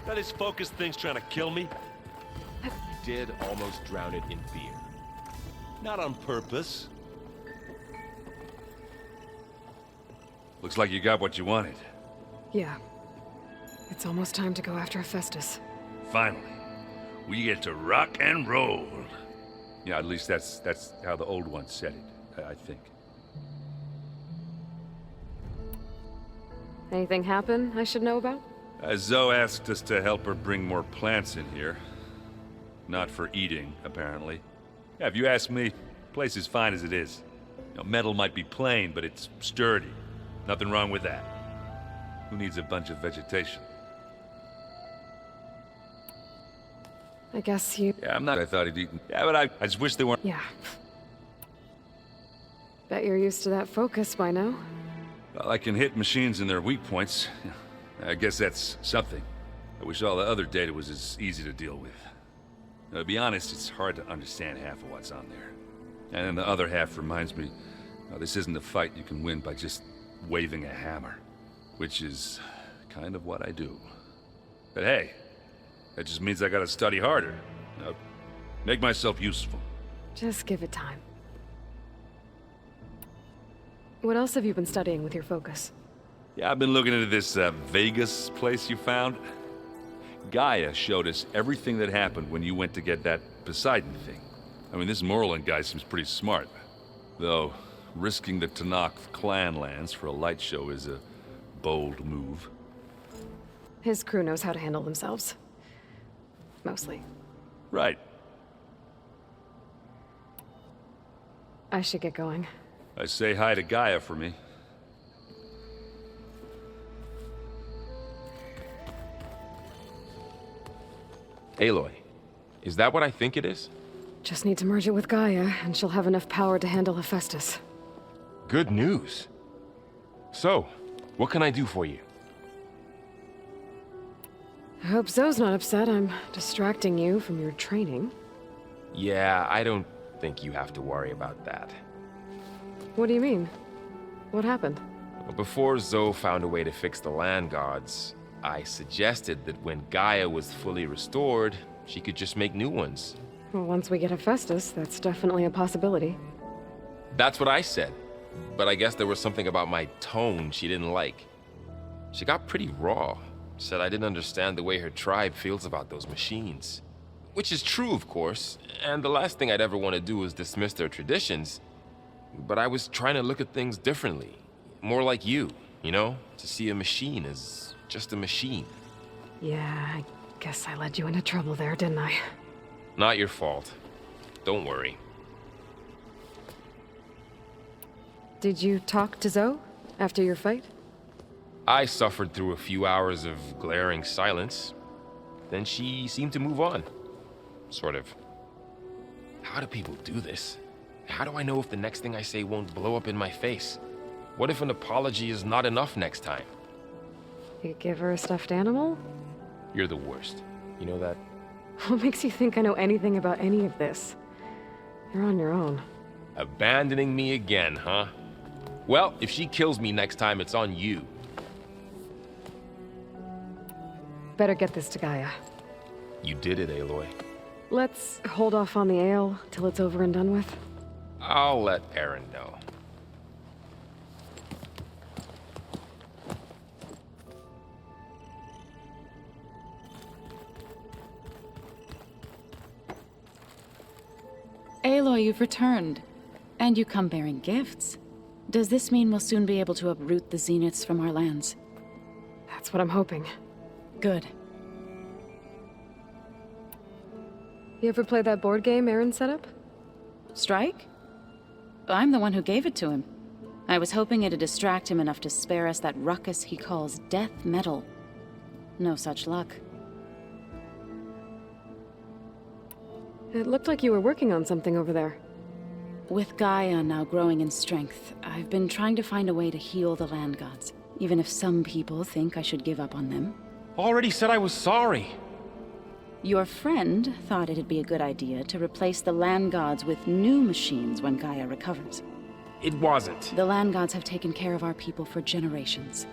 That this focus thing's trying to kill me? You did almost drown it in fear. Not on purpose. Looks like you got what you wanted. Yeah. It's almost time to go after Hephaestus. Finally. We get to rock and roll. Yeah, at least that's how the old one said it, I think. Anything happen I should know about? Zoe asked us to help her bring more plants in here. Not for eating, apparently. Yeah, if you ask me, the place is fine as it is. You know, metal might be plain, but it's sturdy. Nothing wrong with that. Who needs a bunch of vegetation? I guess you... Yeah, I'm not... I thought he'd eaten... Yeah, but I just wish they weren't... Yeah. Bet you're used to that focus by now. Well, I can hit machines in their weak points. I guess that's something. I wish all the other data was as easy to deal with. Now, to be honest, it's hard to understand half of what's on there. And then the other half reminds me, this isn't a fight you can win by just waving a hammer. Which is kind of what I do. But hey, that just means I gotta study harder. Make myself useful. Just give it time. What else have you been studying with your focus? Yeah, I've been looking into this Vegas place you found. Gaia showed us everything that happened when you went to get that Poseidon thing. I mean, this Merlin guy seems pretty smart. Though, risking the Tanakh clan lands for a light show is a bold move. His crew knows how to handle themselves. Mostly. Right. I should get going. I say hi to Gaia for me. Aloy, is that what I think it is? Just need to merge it with Gaia, and she'll have enough power to handle Hephaestus. Good news. So, what can I do for you? I hope Zoe's not upset I'm distracting you from your training. Yeah, I don't think you have to worry about that. What do you mean? What happened? Before Zoe found a way to fix the land gods, I suggested that when Gaia was fully restored, she could just make new ones. Well, once we get Hephaestus, that's definitely a possibility. That's what I said. But I guess there was something about my tone she didn't like. She got pretty raw. Said I didn't understand the way her tribe feels about those machines. Which is true, of course, and the last thing I'd ever want to do is dismiss their traditions. But I was trying to look at things differently. More like you know? To see a machine as just a machine. Yeah, I guess I led you into trouble there, didn't I? Not your fault. Don't worry. Did you talk to Zoe after your fight? I suffered through a few hours of glaring silence. Then she seemed to move on. Sort of. How do people do this? How do I know if the next thing I say won't blow up in my face? What if an apology is not enough next time? You give her a stuffed animal? You're the worst. You know that? What makes you think I know anything about any of this? You're on your own. Abandoning me again, huh? Well, if she kills me next time, it's on you. Better get this to Gaia. You did it, Aloy. Let's hold off on the ale till it's over and done with. I'll let Aaron know. Aloy, you've returned. And you come bearing gifts. Does this mean we'll soon be able to uproot the Zeniths from our lands? That's what I'm hoping. Good. You ever play that board game Aaron set up? Strike? I'm the one who gave it to him. I was hoping it'd distract him enough to spare us that ruckus he calls death metal. No such luck. It looked like you were working on something over there. With Gaia now growing in strength, I've been trying to find a way to heal the land gods, even if some people think I should give up on them. Already said I was sorry. Your friend thought it'd be a good idea to replace the land gods with new machines when Gaia recovers. It wasn't. The land gods have taken care of our people for generations.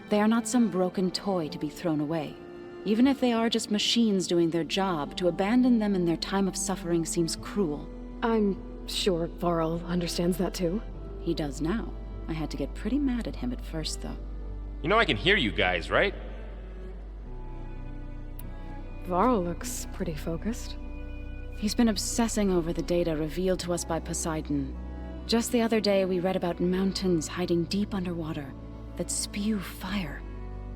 They are not some broken toy to be thrown away. Even if they are just machines doing their job, to abandon them in their time of suffering seems cruel. I'm sure Varl understands that too. He does now. I had to get pretty mad at him at first, though. You know I can hear you guys, right? Varl looks pretty focused. He's been obsessing over the data revealed to us by Poseidon. Just the other day, we read about mountains hiding deep underwater that spew fire.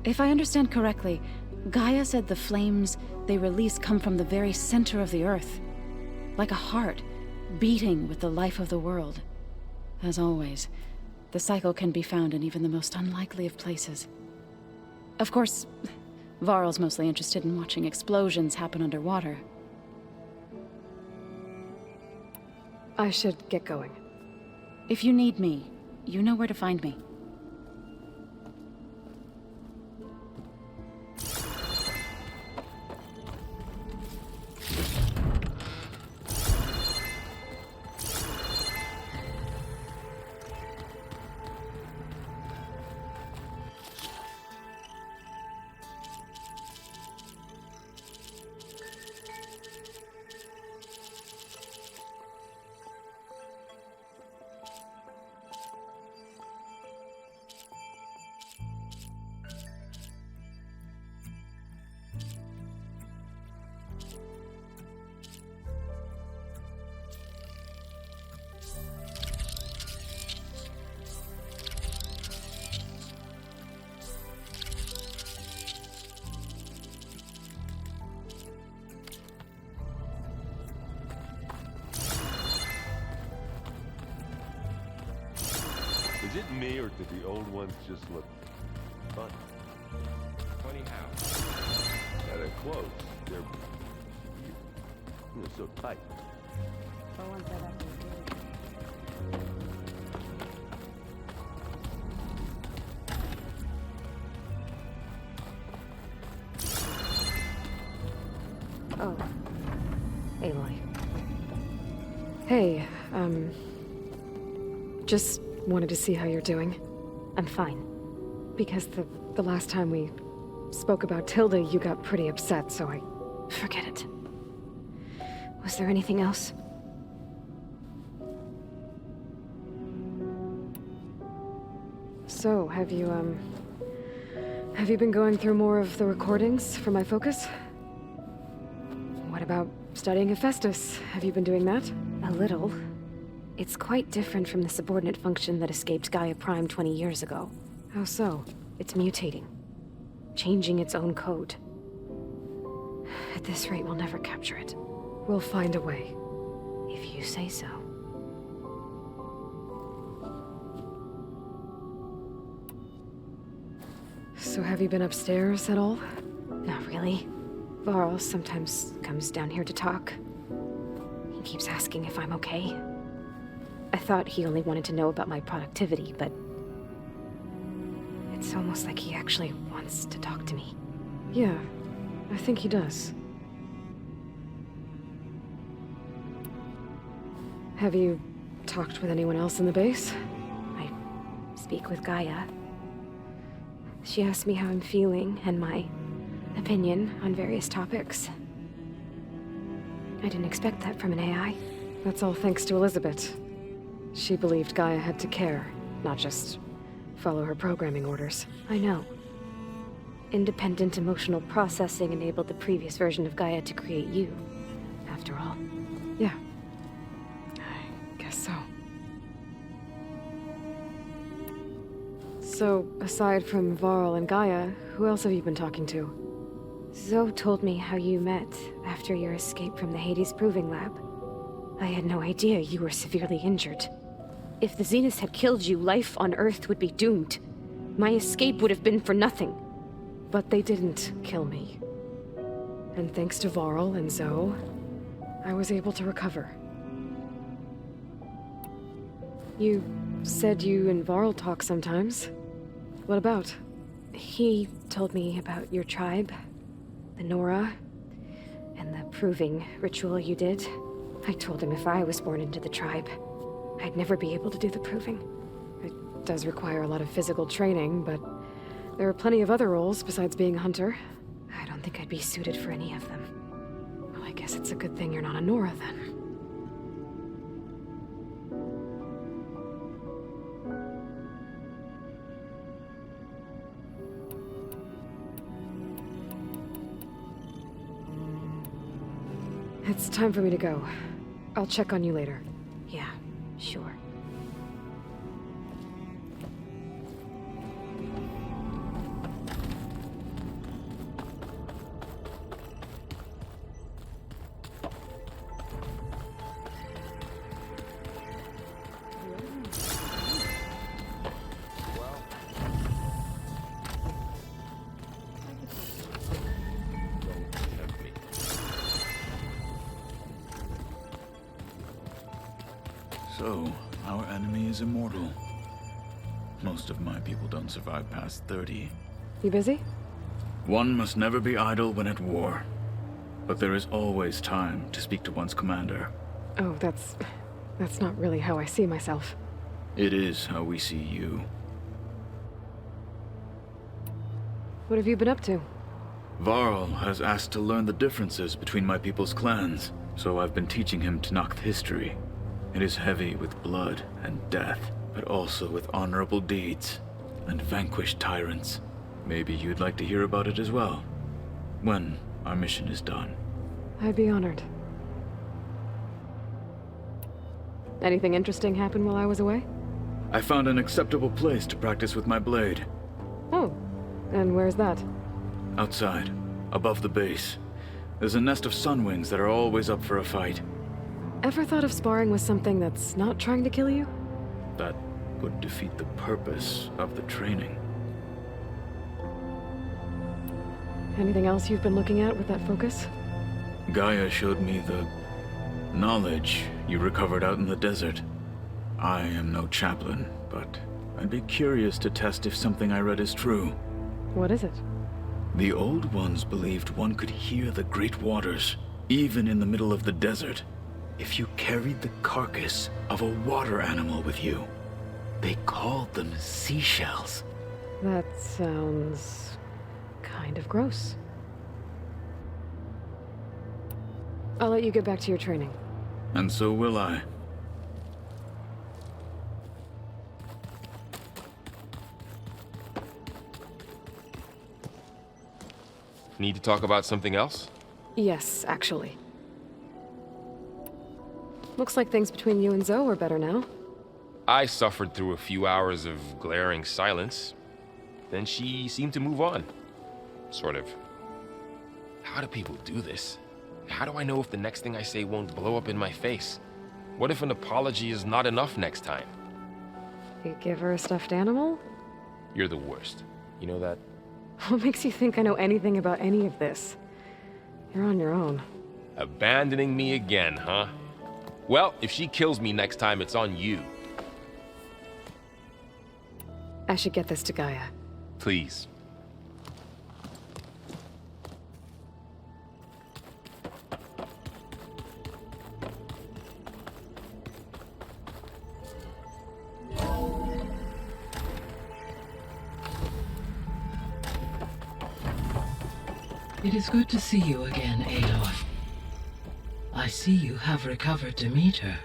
If I understand correctly, Gaia said the flames they release come from the very center of the Earth. Like a heart, beating with the life of the world. As always, the cycle can be found in even the most unlikely of places. Of course, Varl's mostly interested in watching explosions happen underwater. I should get going. If you need me, you know where to find me. Is it me, or did the old ones just look fun? Funny how? Yeah, they're close. They're so tight. Oh. Aloy. Hey, just wanted to see how you're doing. I'm fine. Because the last time we spoke about Tilda, you got pretty upset, so I... Forget it. Was there anything else? So, have you been going through more of the recordings for my focus? What about studying Hephaestus? Have you been doing that? A little. It's quite different from the subordinate function that escaped Gaia Prime 20 years ago. How so? It's mutating. Changing its own code. At this rate, we'll never capture it. We'll find a way. If you say so. So have you been upstairs at all? Not really. Varl sometimes comes down here to talk. He keeps asking if I'm okay. I thought he only wanted to know about my productivity, but... it's almost like he actually wants to talk to me. Yeah, I think he does. Have you talked with anyone else in the base? I speak with Gaia. She asked me how I'm feeling and my opinion on various topics. I didn't expect that from an AI. That's all thanks to Elizabeth. She believed Gaia had to care, not just follow her programming orders. I know. Independent emotional processing enabled the previous version of Gaia to create you, after all. Yeah. I guess so. So, aside from Varl and Gaia, who else have you been talking to? Zoe told me how you met after your escape from the Hades Proving Lab. I had no idea you were severely injured. If the Zeniths had killed you, life on Earth would be doomed. My escape would have been for nothing. But they didn't kill me. And thanks to Varl and Zoe, I was able to recover. You said you and Varl talk sometimes. What about? He told me about your tribe, the Nora, and the proving ritual you did. I told him if I was born into the tribe, I'd never be able to do the proving. It does require a lot of physical training, but there are plenty of other roles besides being a hunter. I don't think I'd be suited for any of them. Well, I guess it's a good thing you're not a Nora, then. It's time for me to go. I'll check on you later. Yeah, sure. So, our enemy is immortal. Most of my people don't survive past 30. You busy? One must never be idle when at war. But there is always time to speak to one's commander. Oh, that's not really how I see myself. It is how we see you. What have you been up to? Varl has asked to learn the differences between my people's clans, so I've been teaching him Tenakth history. It is heavy with blood and death, but also with honorable deeds and vanquished tyrants. Maybe you'd like to hear about it as well, when our mission is done. I'd be honored. Anything interesting happen while I was away? I found an acceptable place to practice with my blade. Oh, and where's that? Outside, above the base. There's a nest of sunwings that are always up for a fight. Ever thought of sparring with something that's not trying to kill you? That would defeat the purpose of the training. Anything else you've been looking at with that focus? Gaia showed me the knowledge you recovered out in the desert. I am no chaplain, but I'd be curious to test if something I read is true. What is it? The Old Ones believed one could hear the great waters, even in the middle of the desert, if you carried the carcass of a water animal with you. They called them seashells. That sounds kind of gross. I'll let you get back to your training. And so will I. Need to talk about something else? Yes, actually. Looks like things between you and Zoe are better now. I suffered through a few hours of glaring silence. Then she seemed to move on. Sort of. How do people do this? How do I know if the next thing I say won't blow up in my face? What if an apology is not enough next time? You give her a stuffed animal? You're the worst. You know that? What makes you think I know anything about any of this? You're on your own. Abandoning me again, huh? Well, if she kills me next time, it's on you. I should get this to Gaia. Please. It is good to see you again, Aloy. I see you have recovered Demeter.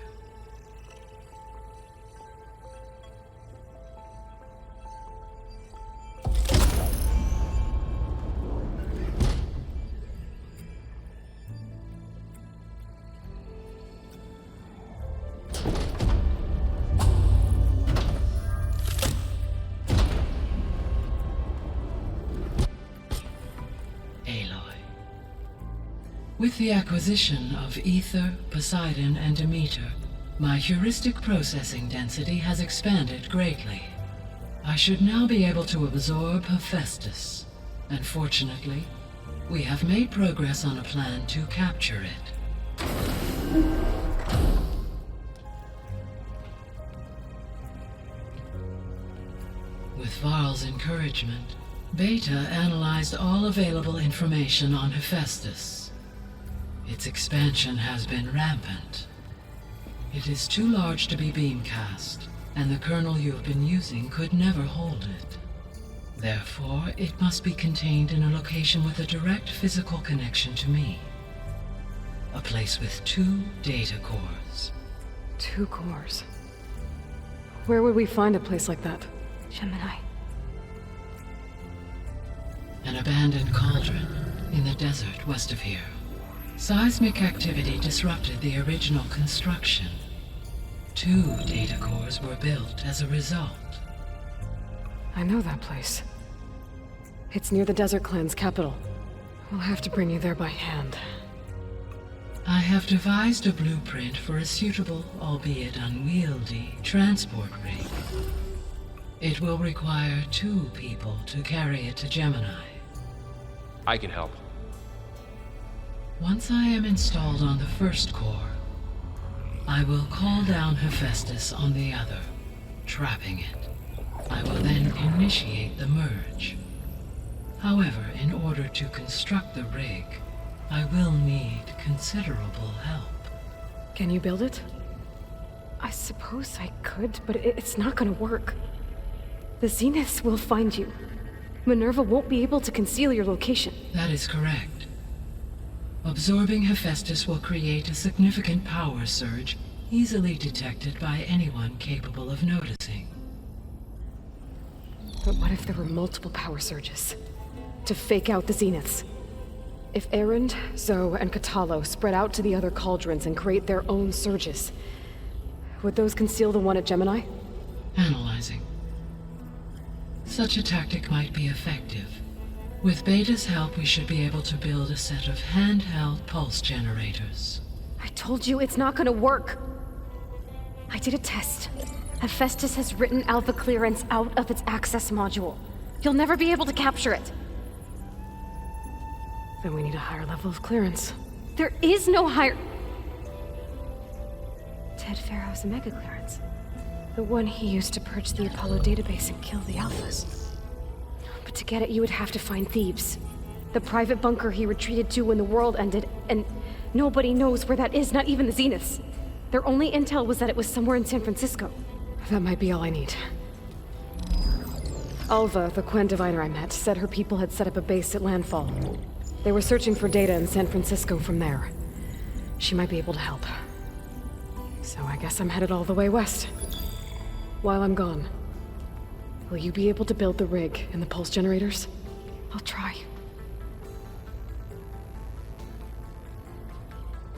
With the acquisition of Ether, Poseidon, and Demeter, my heuristic processing density has expanded greatly. I should now be able to absorb Hephaestus, and fortunately, we have made progress on a plan to capture it. With Varl's encouragement, Beta analyzed all available information on Hephaestus. Its expansion has been rampant. It is too large to be beamcast, and the kernel you have been using could never hold it. Therefore, it must be contained in a location with a direct physical connection to me. A place with 2 data cores. 2 cores. Where would we find a place like that? Gemini. An abandoned cauldron in the desert west of here. Seismic activity disrupted the original construction. 2 data cores were built as a result. I know that place. It's near the Desert Clan's capital. We'll have to bring you there by hand. I have devised a blueprint for a suitable, albeit unwieldy, transport rig. It will require 2 people to carry it to Gemini. I can help. Once I am installed on the first core, I will call down Hephaestus on the other, trapping it. I will then initiate the merge. However, in order to construct the rig, I will need considerable help. Can you build it? I suppose I could, but it's not gonna work. The Zeniths will find you. Minerva won't be able to conceal your location. That is correct. Absorbing Hephaestus will create a significant power surge, easily detected by anyone capable of noticing. But what if there were multiple power surges? To fake out the Zeniths? If Erend, Zoe, and Katalo spread out to the other cauldrons and create their own surges, would those conceal the one at Gemini? Analyzing. Such a tactic might be effective. With Beta's help, we should be able to build a set of handheld pulse generators. I told you it's not gonna work. I did a test. Hephaestus has written Alpha clearance out of its access module. You'll never be able to capture it. Then we need a higher level of clearance. There is no higher... Ted Pharaoh's Omega clearance. The one he used to purge the Apollo database and kill the Alphas. But to get it, you would have to find Thebes. The private bunker he retreated to when the world ended, and nobody knows where that is, not even the Zeniths. Their only intel was that it was somewhere in San Francisco. That might be all I need. Alva, the Quen diviner I met, said her people had set up a base at landfall. They were searching for data in San Francisco from there. She might be able to help. So I guess I'm headed all the way west. While I'm gone, will you be able to build the rig and the pulse generators? I'll try.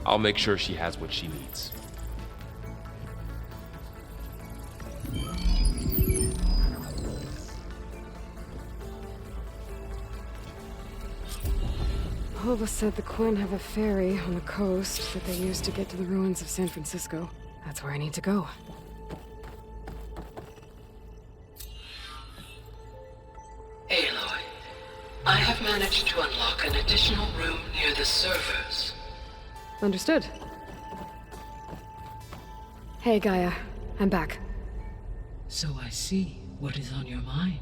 I'll make sure she has what she needs. Alva said the Quen have a ferry on the coast that they use to get to the ruins of San Francisco. That's where I need to go. Aloy, I have managed to unlock an additional room near the servers. Understood. Hey, Gaia. I'm back. So I see what is on your mind.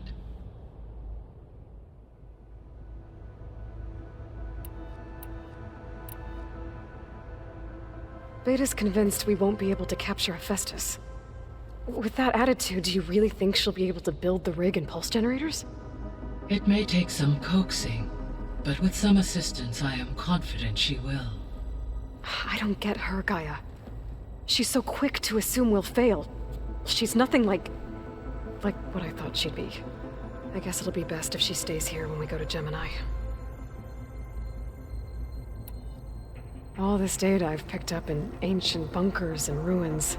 Beta's convinced we won't be able to capture Hephaestus. With that attitude, do you really think she'll be able to build the rig and pulse generators? It may take some coaxing, but with some assistance, I am confident she will. I don't get her, Gaia. She's so quick to assume we'll fail. She's nothing like what I thought she'd be. I guess it'll be best if she stays here when we go to Gemini. All this data I've picked up in ancient bunkers and ruins.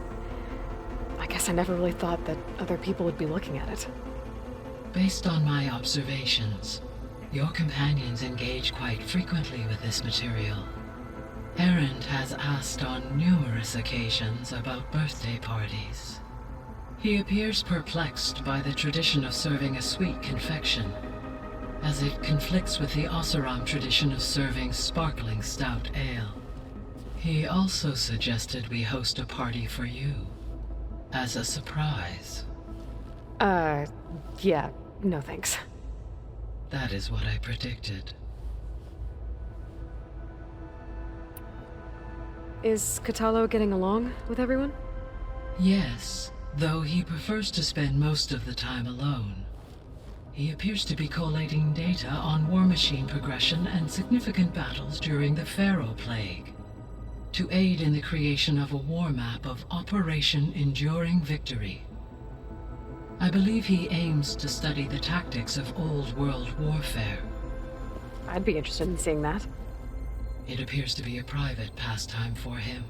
I guess I never really thought that other people would be looking at it. Based on my observations, your companions engage quite frequently with this material. Erend has asked on numerous occasions about birthday parties. He appears perplexed by the tradition of serving a sweet confection, as it conflicts with the Oseram tradition of serving sparkling stout ale. He also suggested we host a party for you, as a surprise. Yeah, no thanks. That is what I predicted. Is Katalo getting along with everyone? Yes, though he prefers to spend most of the time alone. He appears to be collating data on war machine progression and significant battles during the Pharaoh Plague, to aid in the creation of a war map of Operation Enduring Victory. I believe he aims to study the tactics of old world warfare. I'd be interested in seeing that. It appears to be a private pastime for him.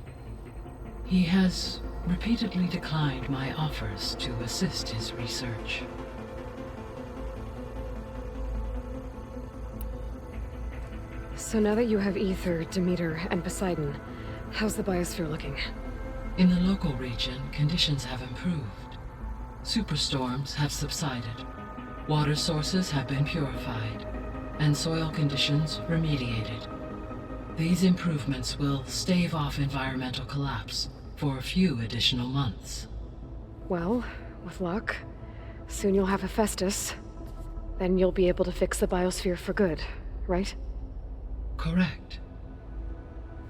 He has repeatedly declined my offers to assist his research. So now that you have Ether, Demeter, and Poseidon, how's the biosphere looking? In the local region, conditions have improved. Superstorms have subsided. Water sources have been purified, and soil conditions remediated. These improvements will stave off environmental collapse for a few additional months. Well, with luck, soon you'll have Hephaestus. Then you'll be able to fix the biosphere for good, right? Correct.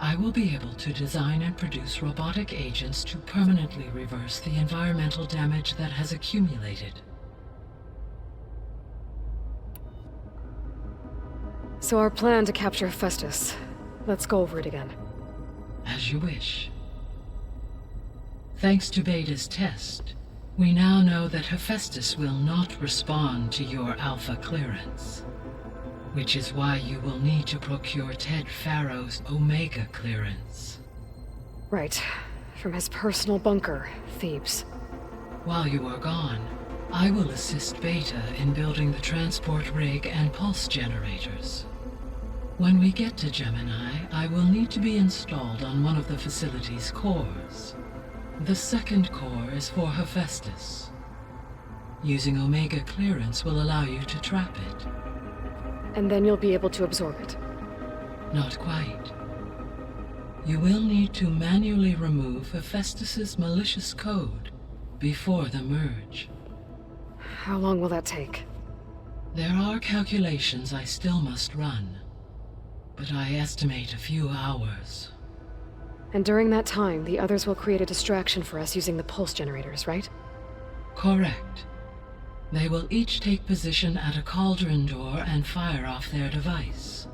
I will be able to design and produce robotic agents to permanently reverse the environmental damage that has accumulated. So our plan to capture Hephaestus. Let's go over it again. As you wish. Thanks to Beta's test, we now know that Hephaestus will not respond to your Alpha clearance. Which is why you will need to procure Ted Pharaoh's Omega clearance. Right. From his personal bunker, Thebes. While you are gone, I will assist Beta in building the transport rig and pulse generators. When we get to Gemini, I will need to be installed on one of the facility's cores. The second core is for Hephaestus. Using Omega clearance will allow you to trap it. And then you'll be able to absorb it. Not quite. You will need to manually remove Hephaestus's malicious code before the merge. How long will that take? There are calculations I still must run, but I estimate a few hours. And during that time, the others will create a distraction for us using the pulse generators, right? Correct. They will each take position at a cauldron door and fire off their device.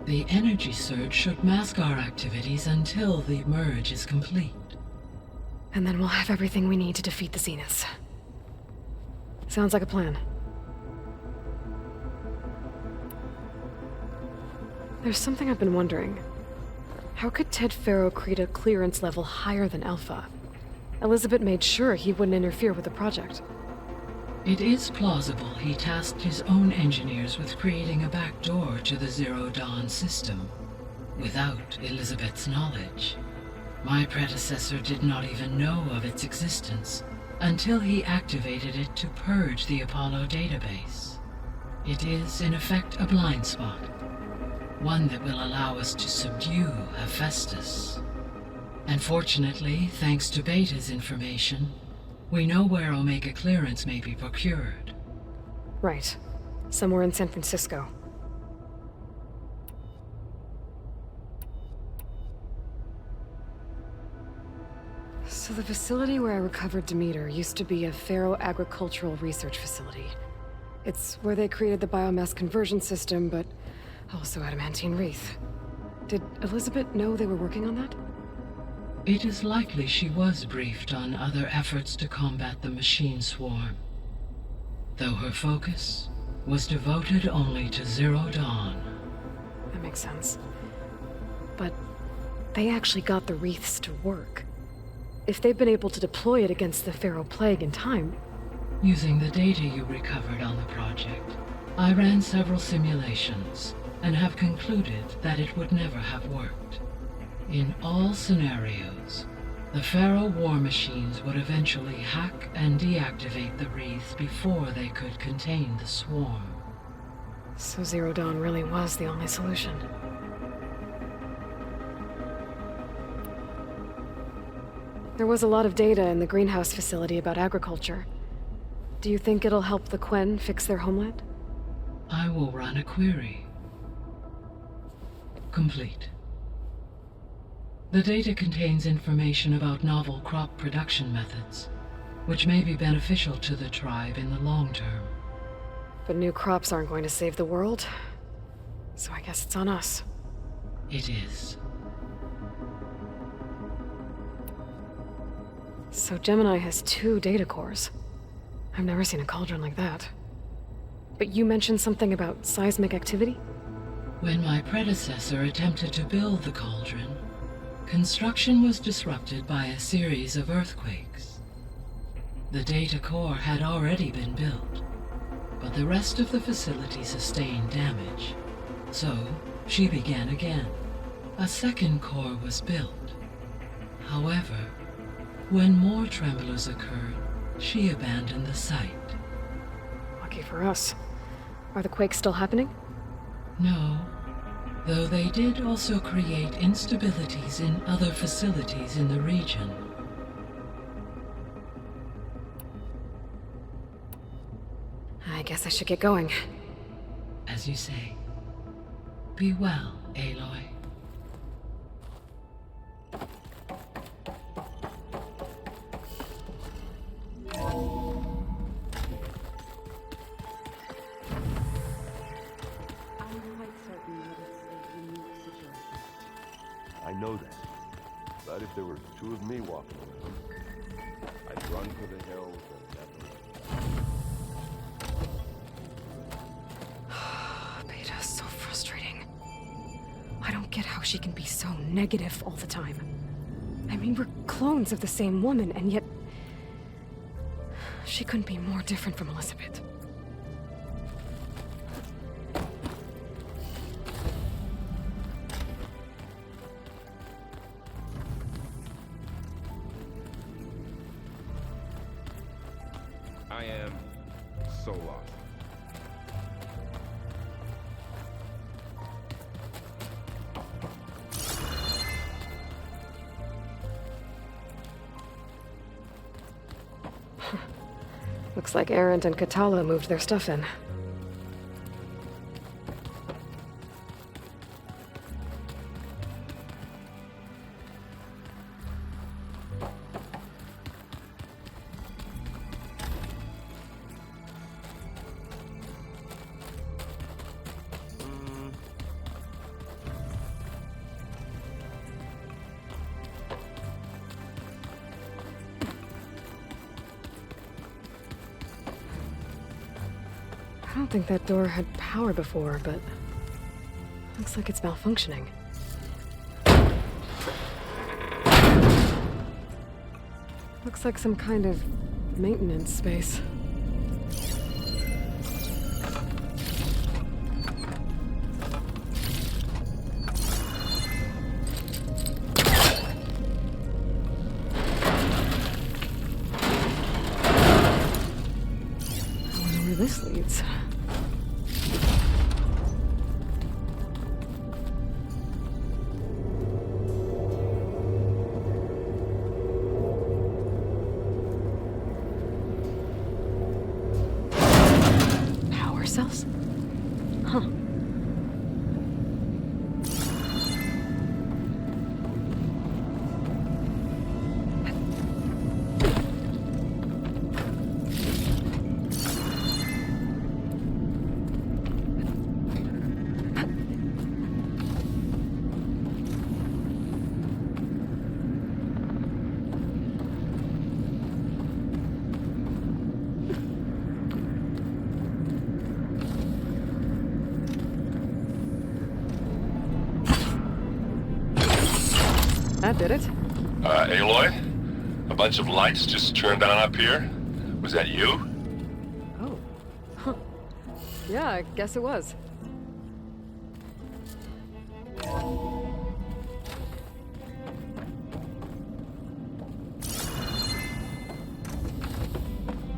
The energy surge should mask our activities until the merge is complete. And then we'll have everything we need to defeat the Zeniths. Sounds like a plan. There's something I've been wondering. How could Ted Pharaoh create a clearance level higher than Alpha? Elizabeth made sure he wouldn't interfere with the project. It is plausible he tasked his own engineers with creating a back door to the Zero Dawn system, without Elizabeth's knowledge. My predecessor did not even know of its existence until he activated it to purge the Apollo database. It is, in effect, a blind spot, one that will allow us to subdue Hephaestus. And fortunately, thanks to Beta's information, we know where Omega clearance may be procured. Right. Somewhere in San Francisco. So the facility where I recovered Demeter used to be a Pharaoh agricultural research facility. It's where they created the biomass conversion system, but also adamantine wreath. Did Elizabeth know they were working on that? It is likely she was briefed on other efforts to combat the machine swarm, though her focus was devoted only to Zero Dawn. That makes sense. But they actually got the wreaths to work. If they've been able to deploy it against the Pharaoh Plague in time... Using the data you recovered on the project, I ran several simulations and have concluded that it would never have worked. In all scenarios, the Pharaoh war machines would eventually hack and deactivate the wreath before they could contain the swarm. So Zero Dawn really was the only solution. There was a lot of data in the greenhouse facility about agriculture. Do you think it'll help the Quen fix their homeland? I will run a query. Complete. The data contains information about novel crop production methods, which may be beneficial to the tribe in the long term. But new crops aren't going to save the world. So I guess it's on us. It is. So Gemini has 2 data cores. I've never seen a cauldron like that. But you mentioned something about seismic activity? When my predecessor attempted to build the cauldron, construction was disrupted by a series of earthquakes. The data core had already been built, but the rest of the facility sustained damage. So, she began again. A second core was built. However, when more tremblers occurred, she abandoned the site. Lucky for us. Are the quakes still happening? No, though they did also create instabilities in other facilities in the region. I guess I should get going. As you say. Be well, Aloy. I know that. But if there were 2 of me walking around, I'd run for the hills and never... Beta's so frustrating. I don't get how she can be so negative all the time. I mean, we're clones of the same woman, and yet... she couldn't be more different from Elizabeth. I am so lost. Looks like Arendt and Katala moved their stuff in. I don't think that door had power before, but looks like it's malfunctioning. Looks like some kind of maintenance space. I wonder where this leads. Cells? Huh. That did it. Aloy? A bunch of lights just turned on up here? Was that you? Oh. Huh. Yeah, I guess it was.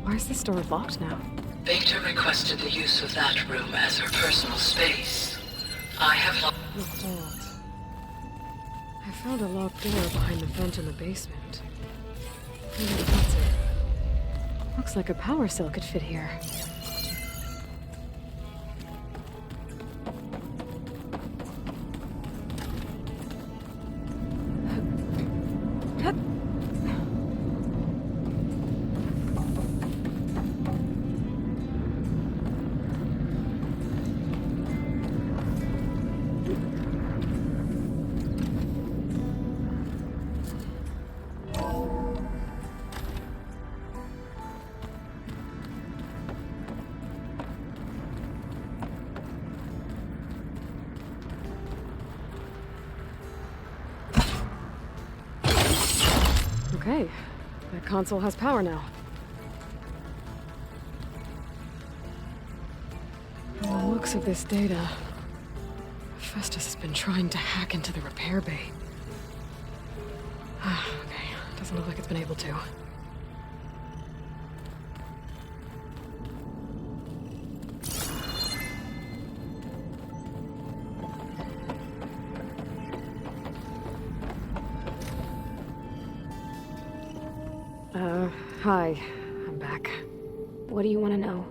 Why is this door locked now? Beta requested the use of that room as her personal space. I have locked... The vault. I found a locked door behind the vent in the basement. Maybe that's it. Looks like a power cell could fit here. Okay, that console has power now. From the looks of this data, Festus has been trying to hack into the repair bay. Okay, doesn't look like it's been able to. Hi. I'm back. What do you want to know?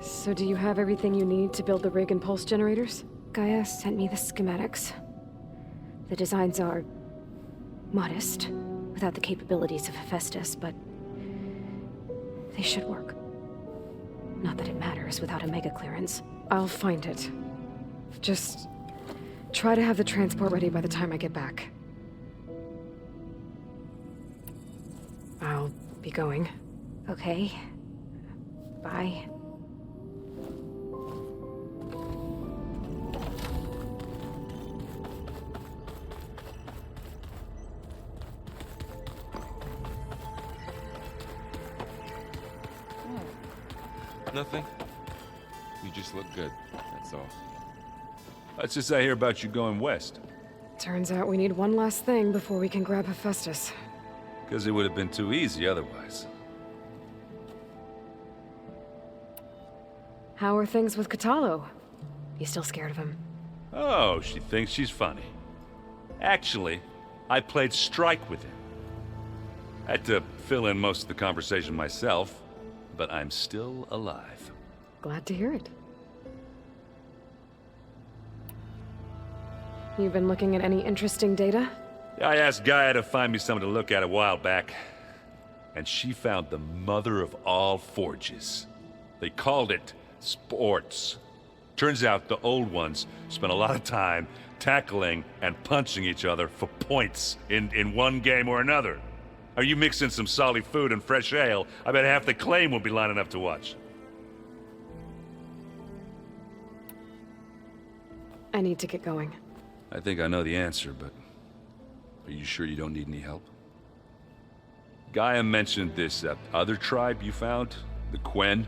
So do you have everything you need to build the rig and pulse generators? Gaia sent me the schematics. The designs are modest, without the capabilities of Hephaestus, but they should work. Not that it matters without a mega clearance. I'll find it. Just try to have the transport ready by the time I get back. I'll be going. Okay. Bye. Nothing. You just look good, that's all. That's just I hear about you going west. Turns out we need one last thing before we can grab Hephaestus. Because it would have been too easy otherwise. How are things with Katalo? You still scared of him? Oh, she thinks she's funny. Actually, I played strike with him. Had to fill in most of the conversation myself, but I'm still alive. Glad to hear it. You've been looking at any interesting data? I asked Gaia to find me something to look at a while back, and she found the mother of all forges. They called it sports. Turns out the old ones spent a lot of time tackling and punching each other for points in one game or another. Are you mixing some solid food and fresh ale? I bet half the claim will be lining up to watch. I need to get going. I think I know the answer, but are you sure you don't need any help? Gaia mentioned this other tribe you found, the Quen.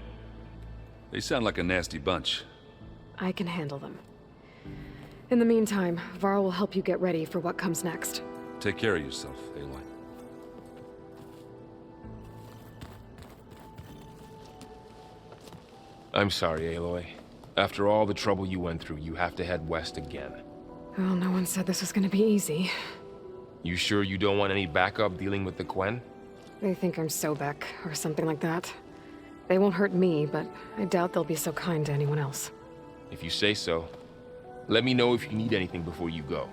They sound like a nasty bunch. I can handle them. In the meantime, Varl will help you get ready for what comes next. Take care of yourself, Aloy. I'm sorry, Aloy. After all the trouble you went through, you have to head west again. Well, no one said this was gonna be easy. You sure you don't want any backup dealing with the Quen? They think I'm Sobek, or something like that. They won't hurt me, but I doubt they'll be so kind to anyone else. If you say so. Let me know if you need anything before you go.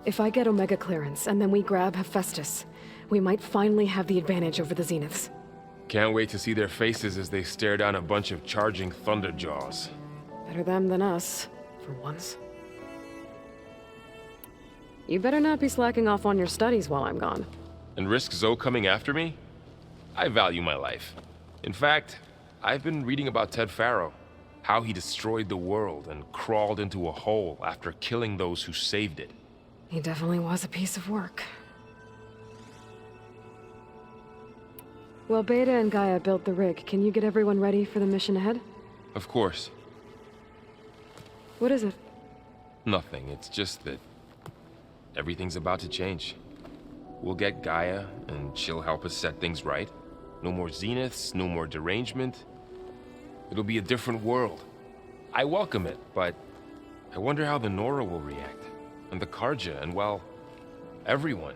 If I get Omega clearance, and then we grab Hephaestus, we might finally have the advantage over the Zeniths. Can't wait to see their faces as they stare down a bunch of charging Thunderjaws. Better them than us, for once. You better not be slacking off on your studies while I'm gone. And risk Zoe coming after me? I value my life. In fact, I've been reading about Ted Faro. How he destroyed the world and crawled into a hole after killing those who saved it. He definitely was a piece of work. Well, Beta and Gaia built the rig. Can you get everyone ready for the mission ahead? Of course. What is it? Nothing. It's just that everything's about to change. We'll get Gaia, and she'll help us set things right. No more Zeniths, no more derangement. It'll be a different world. I welcome it, but I wonder how the Nora will react. And the Karja, and well, everyone.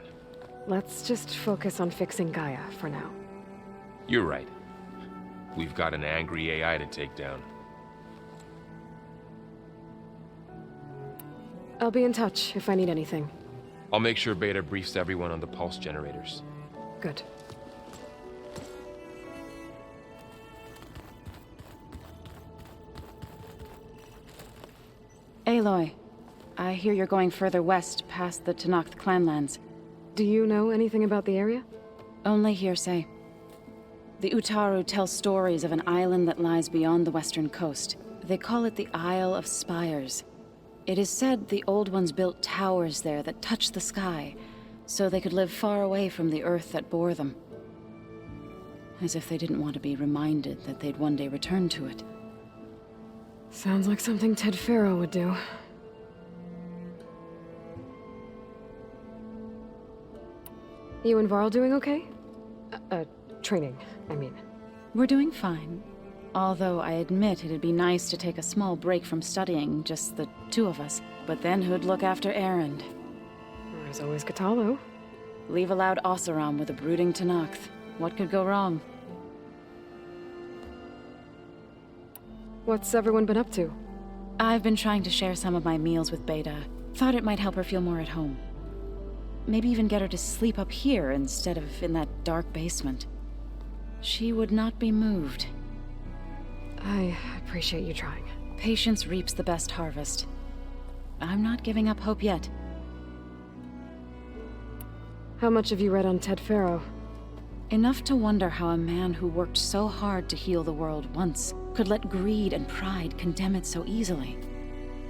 Let's just focus on fixing Gaia for now. You're right. We've got an angry AI to take down. I'll be in touch if I need anything. I'll make sure Beta briefs everyone on the pulse generators. Good. Aloy, I hear you're going further west past the Tenakth clanlands. Do you know anything about the area? Only hearsay. The Utaru tell stories of an island that lies beyond the western coast. They call it the Isle of Spires. It is said the Old Ones built towers there that touched the sky, so they could live far away from the earth that bore them. As if they didn't want to be reminded that they'd one day return to it. Sounds like something Ted Faro would do. You and Varl doing okay? Training, I mean. We're doing fine. Although I admit it'd be nice to take a small break from studying, just the two of us. But then who'd look after Erend? There's always Katalo. Leave a loud Oseram with a brooding Tenakth. What could go wrong? What's everyone been up to? I've been trying to share some of my meals with Beta. Thought it might help her feel more at home. Maybe even get her to sleep up here instead of in that dark basement. She would not be moved. I appreciate you trying. Patience reaps the best harvest. I'm not giving up hope yet. How much have you read on Ted Faro? Enough to wonder how a man who worked so hard to heal the world once could let greed and pride condemn it so easily.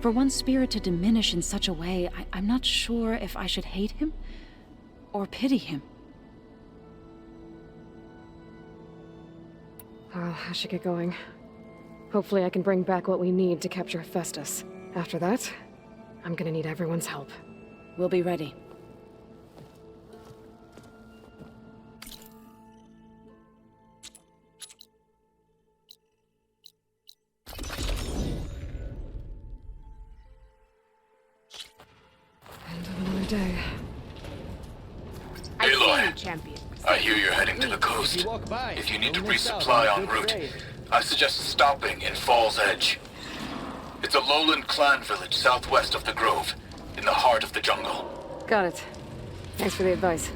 For one spirit to diminish in such a way, I'm not sure if I should hate him or pity him. Well, I should get going. Hopefully I can bring back what we need to capture Festus. After that, I'm gonna need everyone's help. We'll be ready. End of another day. Aloy, I hear you're heading to the coast. If you need to resupply en route, I suggest stopping in Fall's Edge. It's a lowland clan village southwest of the Grove, in the heart of the jungle. Got it. Thanks for the advice.